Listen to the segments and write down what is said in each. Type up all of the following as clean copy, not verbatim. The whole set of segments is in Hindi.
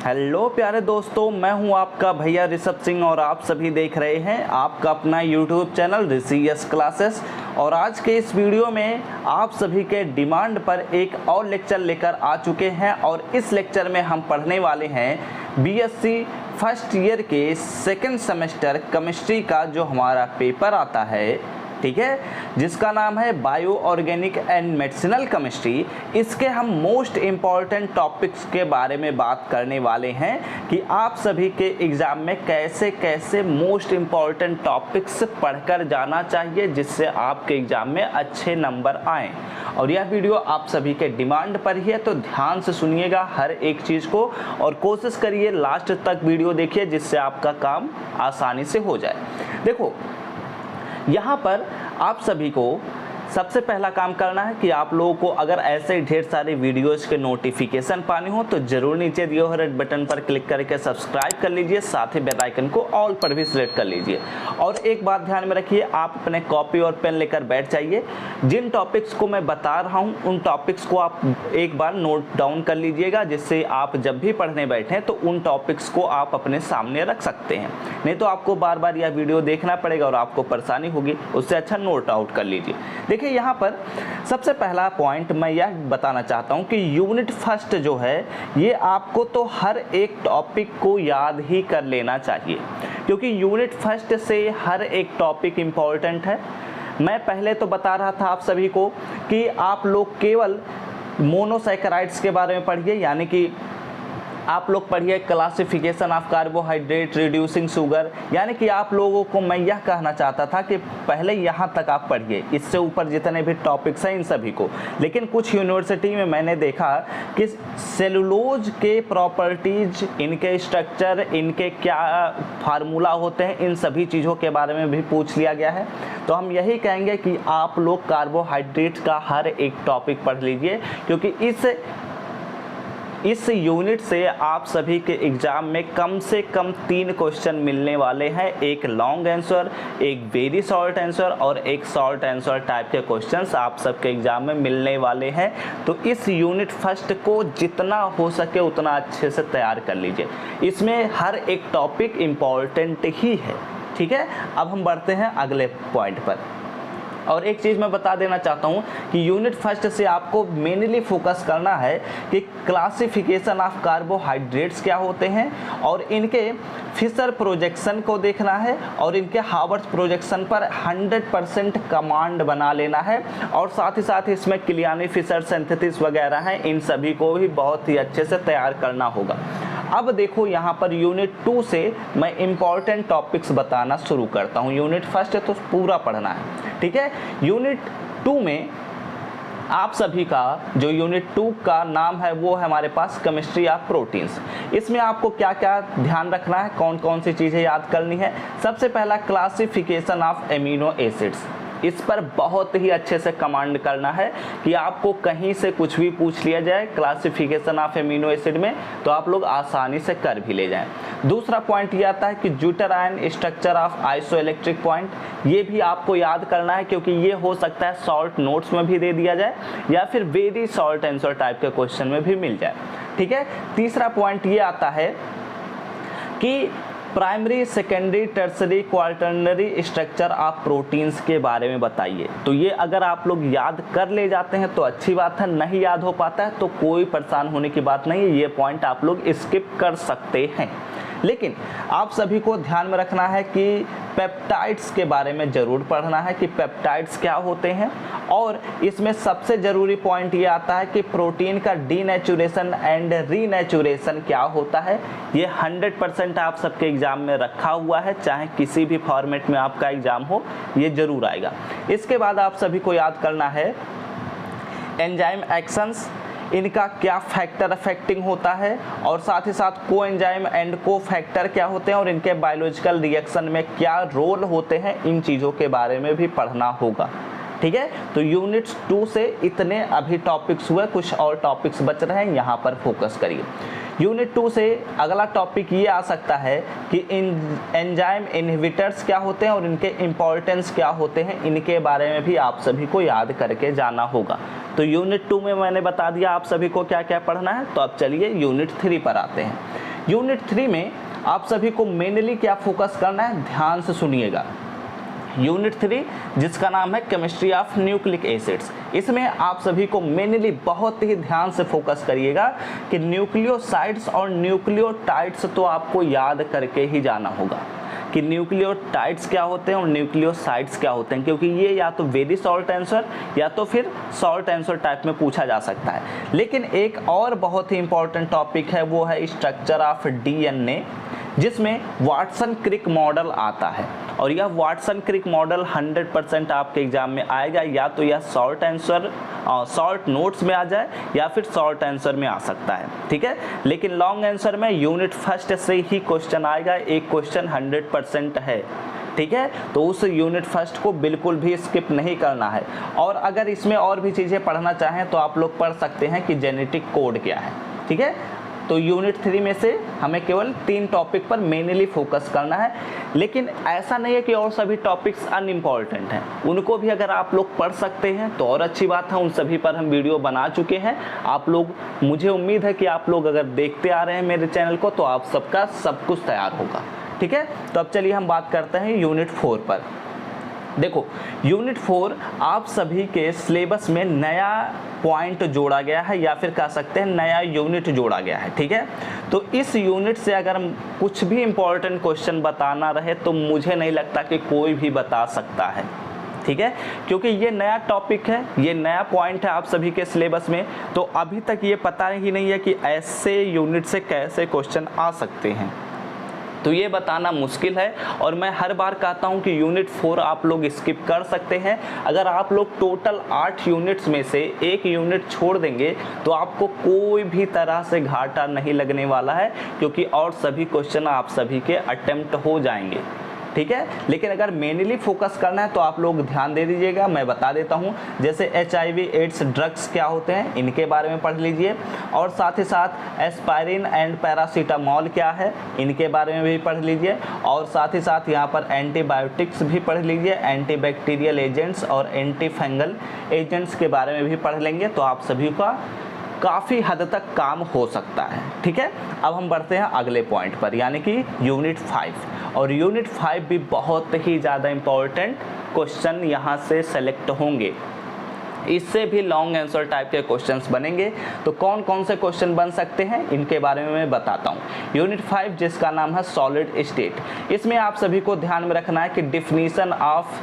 हेलो प्यारे दोस्तों, मैं हूं आपका भैया ऋषभ सिंह और आप सभी देख रहे हैं आपका अपना यूट्यूब चैनल ऋषि क्लासेस। और आज के इस वीडियो में आप सभी के डिमांड पर एक और लेक्चर लेकर आ चुके हैं और इस लेक्चर में हम पढ़ने वाले हैं बीएससी फर्स्ट ईयर के सेकंड सेमेस्टर केमिस्ट्री का जो हमारा पेपर आता है, ठीक है, जिसका नाम है bio organic and medicinal chemistry. इसके हम मोस्ट इम्पॉर्टेंट टॉपिक्स के बारे में बात करने वाले हैं कि आप सभी के एग्ज़ाम में कैसे कैसे मोस्ट इम्पॉर्टेंट टॉपिक्स पढ़कर जाना चाहिए जिससे आपके एग्ज़ाम में अच्छे नंबर आएँ। और यह वीडियो आप सभी के डिमांड पर ही है, तो ध्यान से सुनिएगा हर एक चीज़ को और कोशिश करिए लास्ट तक वीडियो देखिए जिससे आपका काम आसानी से हो जाए। देखो, यहाँ पर आप सभी को सबसे पहला काम करना है कि आप लोगों को अगर ऐसे ढेर सारे वीडियोस के नोटिफिकेशन पाने हो तो जरूर नीचे दिए हुए रेड बटन पर क्लिक करके सब्सक्राइब कर लीजिए, साथ ही बेल आइकन को ऑल पर भी सिलेक्ट कर लीजिए। और एक बात ध्यान में रखिए, आप अपने कॉपी और पेन लेकर बैठ जाइए। जिन टॉपिक्स को मैं बता रहा हूँ उन टॉपिक्स को आप एक बार नोट डाउन कर लीजिएगा, जिससे आप जब भी पढ़ने बैठें तो उन टॉपिक्स को आप अपने सामने रख सकते हैं। नहीं तो आपको बार बार यह वीडियो देखना पड़ेगा और आपको परेशानी होगी, उससे अच्छा नोट आउट कर लीजिए। देखिए, यहाँ पर सबसे पहला पॉइंट मैं यह बताना चाहता हूँ कि यूनिट फर्स्ट जो है ये आपको तो हर एक टॉपिक को याद ही कर लेना चाहिए, क्योंकि यूनिट फर्स्ट से हर एक टॉपिक इम्पॉर्टेंट है। मैं पहले तो बता रहा था आप सभी को कि आप लोग केवल मोनोसैकेराइड्स के बारे में पढ़िए, यानी कि आप लोग पढ़िए classification of carbohydrate, reducing sugar. यानी कि आप लोगों को मैं यह कहना चाहता था कि पहले यहाँ तक आप पढ़िए, इससे ऊपर जितने भी टॉपिक्स हैं इन सभी को। लेकिन कुछ यूनिवर्सिटी में मैंने देखा कि सेलुलोज के प्रॉपर्टीज, इनके स्ट्रक्चर, इनके क्या फार्मूला होते हैं, इन सभी चीज़ों के बारे में भी पूछ लिया गया है। तो हम यही कहेंगे कि आप लोग कार्बोहाइड्रेट का हर एक टॉपिक पढ़ लीजिए, क्योंकि इस यूनिट से आप सभी के एग्ज़ाम में कम से कम 3 क्वेश्चन मिलने वाले हैं। एक लॉन्ग आंसर, एक वेरी शॉर्ट आंसर और एक शॉर्ट आंसर टाइप के क्वेश्चंस आप सबके एग्ज़ाम में मिलने वाले हैं। तो इस यूनिट फर्स्ट को जितना हो सके उतना अच्छे से तैयार कर लीजिए। इसमें हर एक टॉपिक इम्पॉर्टेंट ही है, ठीक है। अब हम बढ़ते हैं अगले पॉइंट पर। और एक चीज़ मैं बता देना चाहता हूँ कि यूनिट फर्स्ट से आपको मेनली फोकस करना है कि क्लासिफिकेशन ऑफ कार्बोहाइड्रेट्स क्या होते हैं और इनके फिशर प्रोजेक्शन को देखना है और इनके हावर्थ प्रोजेक्शन पर 100% कमांड बना लेना है। और साथ ही साथ इसमें क्लियानी फिशर सिंथेसिस वगैरह हैं, इन सभी को भी बहुत ही अच्छे से तैयार करना होगा। अब देखो, यहाँ पर यूनिट 2 से मैं इम्पॉर्टेंट टॉपिक्स बताना शुरू करता हूँ। यूनिट फर्स्ट है तो पूरा पढ़ना है, ठीक है। यूनिट 2 में आप सभी का जो यूनिट 2 का नाम है वो है हमारे पास केमिस्ट्री ऑफ प्रोटीन्स। इसमें आपको क्या क्या ध्यान रखना है, कौन कौन सी चीज़ें याद करनी है। सबसे पहला क्लासिफिकेशन ऑफ एमिनो एसिड्स, इस पर बहुत ही अच्छे से कमांड करना है कि आपको कहीं से कुछ भी पूछ लिया जाए क्लासिफिकेशन ऑफ एमिनो एसिड में तो आप लोग आसानी से कर भी ले जाएं। दूसरा पॉइंट ये आता है कि zwitter ion structure of isoelectric point, ये भी आपको याद करना है, क्योंकि ये हो सकता है शॉर्ट नोट्स में भी दे दिया जाए या फिर वेरी शॉर्ट आंसर टाइप के क्वेश्चन में भी मिल जाए, ठीक है। तीसरा पॉइंट ये आता है कि primary, secondary, tertiary, quaternary structure of proteins के बारे में बताइए। तो ये अगर आप लोग याद कर ले जाते हैं तो अच्छी बात है, नहीं याद हो पाता है तो कोई परेशान होने की बात नहीं है, ये पॉइंट आप लोग स्किप कर सकते हैं। लेकिन आप सभी को ध्यान में रखना है कि पेप्टाइड्स के बारे में ज़रूर पढ़ना है कि पेप्टाइड्स क्या होते हैं। और इसमें सबसे ज़रूरी पॉइंट ये आता है कि प्रोटीन का डीनेचुरेशन एंड रीनेचुरेशन क्या होता है। ये 100% आप सबके एग्ज़ाम में रखा हुआ है, चाहे किसी भी फॉर्मेट में आपका एग्ज़ाम हो, ये ज़रूर आएगा। इसके बाद आप सभी को याद करना है एंजाइम एक्शंस, इनका क्या फैक्टर अफेक्टिंग होता है और साथ ही साथ को एंजाइम एंड को फैक्टर क्या होते हैं और इनके बायोलॉजिकल रिएक्शन में क्या रोल होते हैं, इन चीज़ों के बारे में भी पढ़ना होगा, ठीक है। तो यूनिट 2 से इतने अभी टॉपिक्स हुए, कुछ और टॉपिक्स बच रहे हैं, यहाँ पर फोकस करिए। यूनिट 2 से अगला टॉपिक ये आ सकता है कि एंजाइम इनहिबिटर्स क्या होते हैं और इनके इम्पोर्टेंस क्या होते हैं, इनके बारे में भी आप सभी को याद करके जाना होगा। तो यूनिट 2 में मैंने बता दिया आप सभी को क्या क्या पढ़ना है। तो अब चलिए यूनिट 3 पर आते हैं। यूनिट 3 में आप सभी को मेनली क्या फोकस करना है, ध्यान से सुनिएगा। यूनिट 3 जिसका नाम है केमिस्ट्री ऑफ न्यूक्लिक एसिड्स, इसमें आप सभी को मेनली बहुत ही ध्यान से फोकस करिएगा कि न्यूक्लियोसाइड्स और न्यूक्लियोटाइड्स तो आपको याद करके ही जाना होगा कि न्यूक्लियोटाइड्स क्या होते हैं और न्यूक्लियोसाइड्स क्या होते हैं, क्योंकि ये या तो वेरी शॉर्ट आंसर या तो फिर शॉर्ट आंसर टाइप में पूछा जा सकता है। लेकिन एक और बहुत ही इंपॉर्टेंट टॉपिक है, वो है स्ट्रक्चर ऑफ डीएनए, जिसमें वाटसन क्रिक मॉडल आता है। और यह वाटसन क्रिक मॉडल 100% आपके एग्जाम में आएगा, या तो यह शॉर्ट आंसर शॉर्ट नोट्स में आ जाए या फिर शॉर्ट आंसर में आ सकता है, ठीक है। लेकिन लॉन्ग आंसर में यूनिट फर्स्ट से ही क्वेश्चन आएगा, एक क्वेश्चन 100% है, ठीक है। तो उस यूनिट फर्स्ट को बिल्कुल भी स्किप नहीं करना है। और अगर इसमें और भी चीज़ें पढ़ना चाहें तो आप लोग पढ़ सकते हैं कि जेनेटिक कोड क्या है, ठीक है। तो यूनिट 3 में से हमें केवल 3 टॉपिक पर मेनली फोकस करना है। लेकिन ऐसा नहीं है कि और सभी टॉपिक्स अनइम्पॉर्टेंट हैं, उनको भी अगर आप लोग पढ़ सकते हैं तो और अच्छी बात है। उन सभी पर हम वीडियो बना चुके हैं। आप लोग, मुझे उम्मीद है कि आप लोग अगर देखते आ रहे हैं मेरे चैनल को तो आप सबका सब कुछ तैयार होगा, ठीक है। तो अब चलिए हम बात करते हैं यूनिट 4 पर। देखो, यूनिट 4 आप सभी के सिलेबस में नया पॉइंट जोड़ा गया है, या फिर कह सकते हैं नया यूनिट जोड़ा गया है, ठीक है। तो इस यूनिट से अगर कुछ भी इंपॉर्टेंट क्वेश्चन बताना रहे तो मुझे नहीं लगता कि कोई भी बता सकता है, ठीक है, क्योंकि ये नया टॉपिक है, ये नया पॉइंट है आप सभी के सिलेबस में। तो अभी तक ये पता ही नहीं है कि ऐसे यूनिट से कैसे क्वेश्चन आ सकते हैं, तो ये बताना मुश्किल है। और मैं हर बार कहता हूँ कि यूनिट 4 आप लोग स्किप कर सकते हैं। अगर आप लोग टोटल 8 यूनिट्स में से एक यूनिट छोड़ देंगे तो आपको कोई भी तरह से घाटा नहीं लगने वाला है, क्योंकि और सभी क्वेश्चन आप सभी के अटेम्प्ट हो जाएंगे, ठीक है। लेकिन अगर मेनली फोकस करना है तो आप लोग ध्यान दे दीजिएगा। मैं बता देता हूं, जैसे HIV एड्स ड्रग्स क्या होते हैं इनके बारे में पढ़ लीजिए, और साथ ही साथ एस्पायरिन एंड पैरासीटामोल क्या है इनके बारे में भी पढ़ लीजिए, और साथ ही साथ यहाँ पर एंटीबायोटिक्स भी पढ़ लीजिए, एंटीबैक्टीरियल एजेंट्स और एंटी फंगल एजेंट्स के बारे में भी पढ़ लेंगे, तो आप सभी का काफ़ी हद तक काम हो सकता है, ठीक है। अब हम बढ़ते हैं अगले पॉइंट पर, यानी कि यूनिट 5। और यूनिट 5 भी बहुत ही ज़्यादा इम्पोर्टेंट क्वेश्चन यहाँ से सेलेक्ट होंगे। इससे भी लॉन्ग आंसर टाइप के क्वेश्चंस बनेंगे। तो कौन कौन से क्वेश्चन बन सकते हैं इनके बारे में मैं बताता हूँ। यूनिट 5 जिसका नाम है सॉलिड स्टेट, इसमें आप सभी को ध्यान में रखना है कि definition of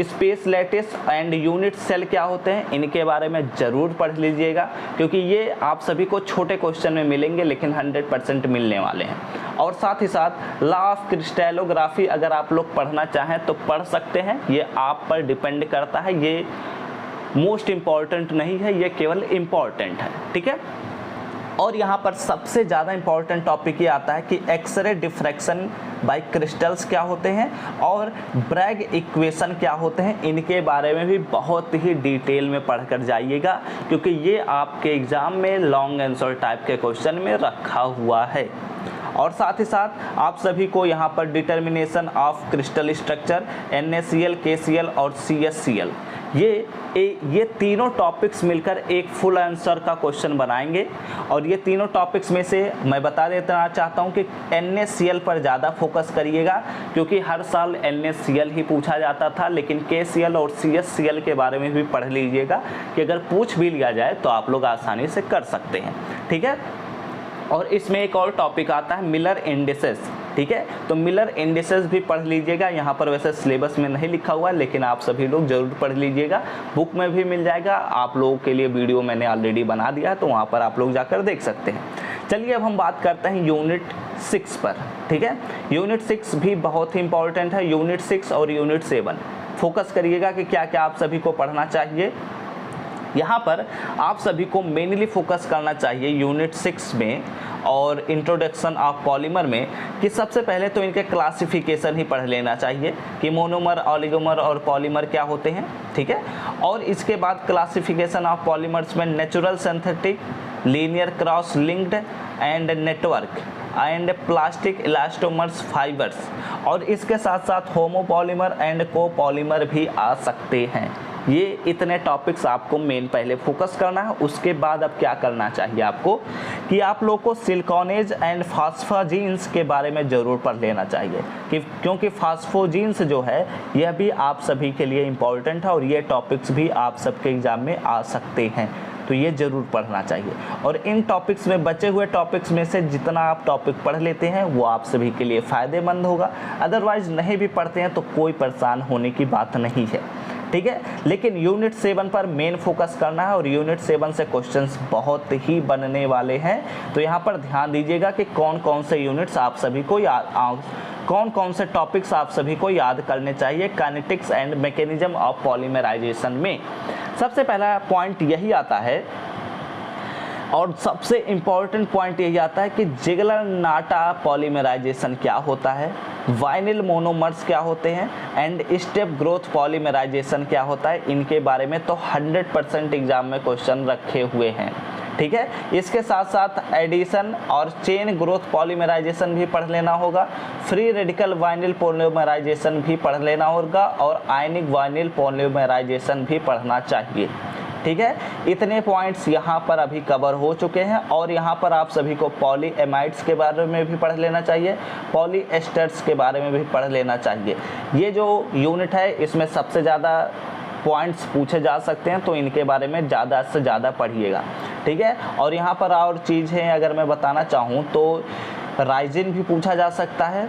space lattice and unit cell क्या होते हैं इनके बारे में ज़रूर पढ़ लीजिएगा, क्योंकि ये आप सभी को छोटे क्वेश्चन में मिलेंगे लेकिन 100% मिलने वाले हैं। और साथ ही साथ लॉ ऑफ क्रिस्टलोग्राफी अगर आप लोग पढ़ना चाहें तो पढ़ सकते हैं, ये आप पर डिपेंड करता है, ये मोस्ट इम्पॉर्टेंट नहीं है, ये केवल इम्पॉर्टेंट है, ठीक है। और यहाँ पर सबसे ज़्यादा इम्पॉर्टेंट टॉपिक ये आता है कि एक्सरे डिफ्रैक्शन बाय क्रिस्टल्स क्या होते हैं और ब्रैग इक्वेशन क्या होते हैं, इनके बारे में भी बहुत ही डिटेल में पढ़कर जाइएगा, क्योंकि ये आपके एग्ज़ाम में लॉन्ग आंसर टाइप के क्वेश्चन में रखा हुआ है। और साथ ही साथ आप सभी को यहाँ पर determination of crystal structure, NaCl, KCl और CsCl, ये तीनों टॉपिक्स मिलकर एक फुल आंसर का क्वेश्चन बनाएंगे। और ये तीनों टॉपिक्स में से मैं बता देना चाहता हूँ कि NaCl पर ज़्यादा फोकस करिएगा, क्योंकि हर साल NaCl ही पूछा जाता था, लेकिन KCl और CsCl के बारे में भी पढ़ लीजिएगा कि अगर पूछ भी लिया जाए तो आप लोग आसानी से कर सकते हैं, ठीक है। और इसमें एक और टॉपिक आता है मिलर इंडिसेस, ठीक है। तो मिलर इंडिसेस भी पढ़ लीजिएगा, यहाँ पर वैसे सिलेबस में नहीं लिखा हुआ है लेकिन आप सभी लोग जरूर पढ़ लीजिएगा, बुक में भी मिल जाएगा। आप लोगों के लिए वीडियो मैंने ऑलरेडी बना दिया है तो वहाँ पर आप लोग जाकर देख सकते हैं। चलिए अब हम बात करते हैं यूनिट 6 पर, ठीक है। यूनिट 6 भी बहुत ही इंपॉर्टेंट है। यूनिट 6 और यूनिट 7 फोकस करिएगा कि क्या क्या आप सभी को पढ़ना चाहिए। यहाँ पर आप सभी को मेनली फोकस करना चाहिए यूनिट 6 में और इंट्रोडक्शन ऑफ पॉलीमर में कि सबसे पहले तो इनके क्लासिफिकेशन ही पढ़ लेना चाहिए कि मोनोमर, ऑलिगोमर और पॉलीमर क्या होते हैं, ठीक है। और इसके बाद क्लासिफिकेशन ऑफ पॉलीमर्स में natural, synthetic, linear, cross linked and network and plastic elastomers fibres, और इसके साथ साथ होमोपॉलीमर एंड कोपॉलीमर भी आ सकते हैं। ये इतने टॉपिक्स आपको मेन पहले फोकस करना है। उसके बाद अब क्या करना चाहिए आपको कि आप लोग को सिलिकॉनेज एंड फास्फोजीन्स के बारे में ज़रूर पढ़ लेना चाहिए क्योंकि फास्फोजीन्स जो है यह भी आप सभी के लिए इम्पॉर्टेंट है और ये टॉपिक्स भी आप सबके एग्ज़ाम में आ सकते हैं, तो ये ज़रूर पढ़ना चाहिए। और इन टॉपिक्स में बचे हुए टॉपिक्स में से जितना आप टॉपिक पढ़ लेते हैं वो आप सभी के लिए फ़ायदेमंद होगा। अदरवाइज़ नहीं भी पढ़ते हैं तो कोई परेशान होने की बात नहीं है, ठीक है। लेकिन यूनिट 7 पर मेन फोकस करना है और यूनिट 7 से क्वेश्चंस बहुत ही बनने वाले हैं, तो यहाँ पर ध्यान दीजिएगा कि कौन कौन से यूनिट्स आप सभी को कौन कौन से टॉपिक्स आप सभी को याद करने चाहिए kinetics and mechanism of polymerization में। सबसे पहला पॉइंट यही आता है और सबसे इम्पॉर्टेंट पॉइंट यही आता है कि जिगलर-नाटा पॉलीमराइजेशन क्या होता है, वाइनिल मोनोमर्स क्या होते हैं एंड स्टेप ग्रोथ पॉलीमराइजेशन क्या होता है। इनके बारे में तो 100% एग्जाम में क्वेश्चन रखे हुए हैं, ठीक है। इसके साथ साथ एडिशन और चेन ग्रोथ पॉलीमराइजेशन भी पढ़ लेना होगा, फ्री रेडिकल वाइनिल पॉलीमराइजेशन भी पढ़ लेना होगा और आयनिक वाइनिल पॉलीमराइजेशन भी पढ़ना चाहिए, ठीक है। इतने पॉइंट्स यहाँ पर अभी कवर हो चुके हैं और यहाँ पर आप सभी को पॉलीएमाइड्स के बारे में भी पढ़ लेना चाहिए, पॉलीएस्टर्स के बारे में भी पढ़ लेना चाहिए। ये जो यूनिट है इसमें सबसे ज़्यादा पॉइंट्स पूछे जा सकते हैं, तो इनके बारे में ज़्यादा से ज़्यादा पढ़िएगा, ठीक है। और यहाँ पर और चीज़ें अगर मैं बताना चाहूँ तो राइजिन भी पूछा जा सकता है,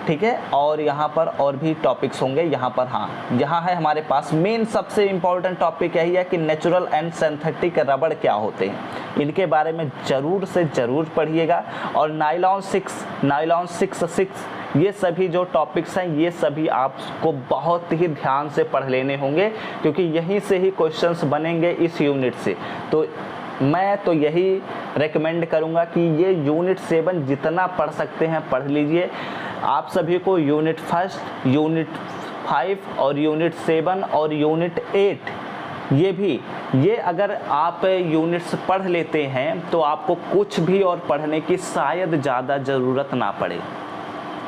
ठीक है। और यहाँ पर और भी टॉपिक्स होंगे। यहाँ पर हाँ, यहाँ है हमारे पास मेन सबसे इम्पॉर्टेंट टॉपिक यही है कि नेचुरल एंड सिंथेटिक रबड़ क्या होते हैं, इनके बारे में ज़रूर से ज़रूर पढ़िएगा। और नायलॉन 6 ये सभी जो टॉपिक्स हैं ये सभी आपको बहुत ही ध्यान से पढ़ लेने होंगे क्योंकि यहीं से ही क्वेश्चंस बनेंगे इस यूनिट से। तो मैं तो यही रेकमेंड करूँगा कि ये यूनिट 7 जितना पढ़ सकते हैं पढ़ लीजिए। आप सभी को यूनिट 1, यूनिट 5 और यूनिट 7 और यूनिट 8 ये अगर आप यूनिट्स पढ़ लेते हैं तो आपको कुछ भी और पढ़ने की शायद ज़्यादा ज़रूरत ना पड़े।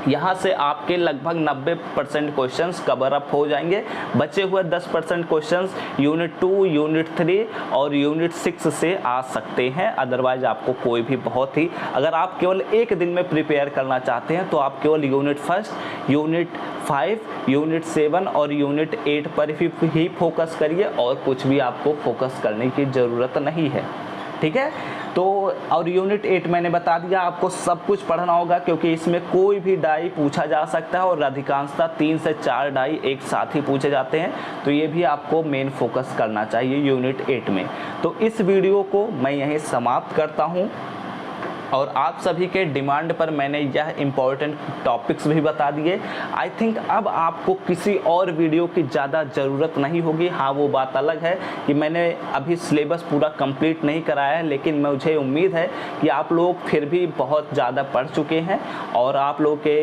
यहाँ से आपके लगभग 90% क्वेश्चंस कवर अप हो जाएंगे। बचे हुए 10% क्वेश्चंस यूनिट 2, यूनिट 3 और यूनिट 6 से आ सकते हैं। अदरवाइज आपको कोई भी बहुत ही, अगर आप केवल एक दिन में प्रिपेयर करना चाहते हैं तो आप केवल यूनिट 1, यूनिट 5, यूनिट 7 और यूनिट 8 पर ही फोकस करिए और कुछ भी आपको फोकस करने की ज़रूरत नहीं है, ठीक है। तो और यूनिट 8 मैंने बता दिया आपको सब कुछ पढ़ना होगा क्योंकि इसमें कोई भी डाई पूछा जा सकता है और अधिकांशतः 3 से 4 डाई एक साथ ही पूछे जाते हैं, तो ये भी आपको मेन फोकस करना चाहिए यूनिट 8 में। तो इस वीडियो को मैं यहीं समाप्त करता हूँ और आप सभी के डिमांड पर मैंने यह इम्पॉर्टेंट टॉपिक्स भी बता दिए। आई थिंक अब आपको किसी और वीडियो की ज़्यादा ज़रूरत नहीं होगी। हाँ, वो बात अलग है कि मैंने अभी सिलेबस पूरा कंप्लीट नहीं कराया है, लेकिन मुझे उम्मीद है कि आप लोग फिर भी बहुत ज़्यादा पढ़ चुके हैं और आप लोग के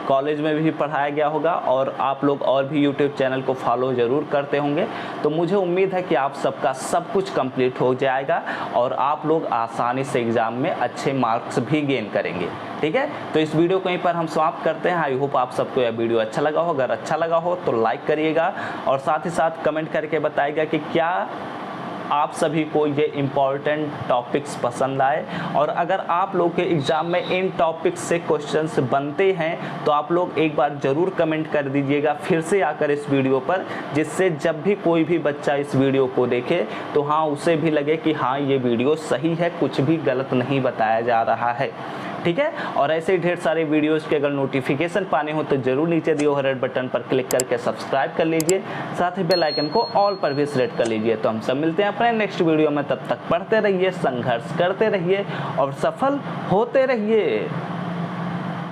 कॉलेज में भी पढ़ाया गया होगा और आप लोग और भी यूट्यूब चैनल को फॉलो ज़रूर करते होंगे। तो मुझे उम्मीद है कि आप सबका सब कुछ कंप्लीट हो जाएगा और आप लोग आसानी से एग्ज़ाम में अच्छे मार्क्स भी गेन करेंगे, ठीक है। तो इस वीडियो को यहीं पर हम समाप्त करते हैं। आई होप आप सबको यह वीडियो अच्छा लगा हो। अगर अच्छा लगा हो तो लाइक करिएगा और साथ ही साथ कमेंट करके बताइएगा कि क्या आप सभी को ये इम्पॉर्टेंट टॉपिक्स पसंद आए और अगर आप लोग के एग्ज़ाम में इन टॉपिक्स से क्वेश्चंस बनते हैं तो आप लोग एक बार ज़रूर कमेंट कर दीजिएगा फिर से आकर इस वीडियो पर, जिससे जब भी कोई भी बच्चा इस वीडियो को देखे तो हाँ उसे भी लगे कि हाँ ये वीडियो सही है, कुछ भी गलत नहीं बताया जा रहा है, ठीक है। और ऐसे ही ढेर सारे वीडियोस के अगर नोटिफिकेशन पाने हो तो जरूर नीचे दिए हुए रेड बटन पर क्लिक करके सब्सक्राइब कर लीजिए, साथ ही बेल आइकन को ऑल पर भी सेलेक्ट कर लीजिए। तो हम सब मिलते हैं अपने नेक्स्ट वीडियो में, तब तक पढ़ते रहिए, संघर्ष करते रहिए और सफल होते रहिए।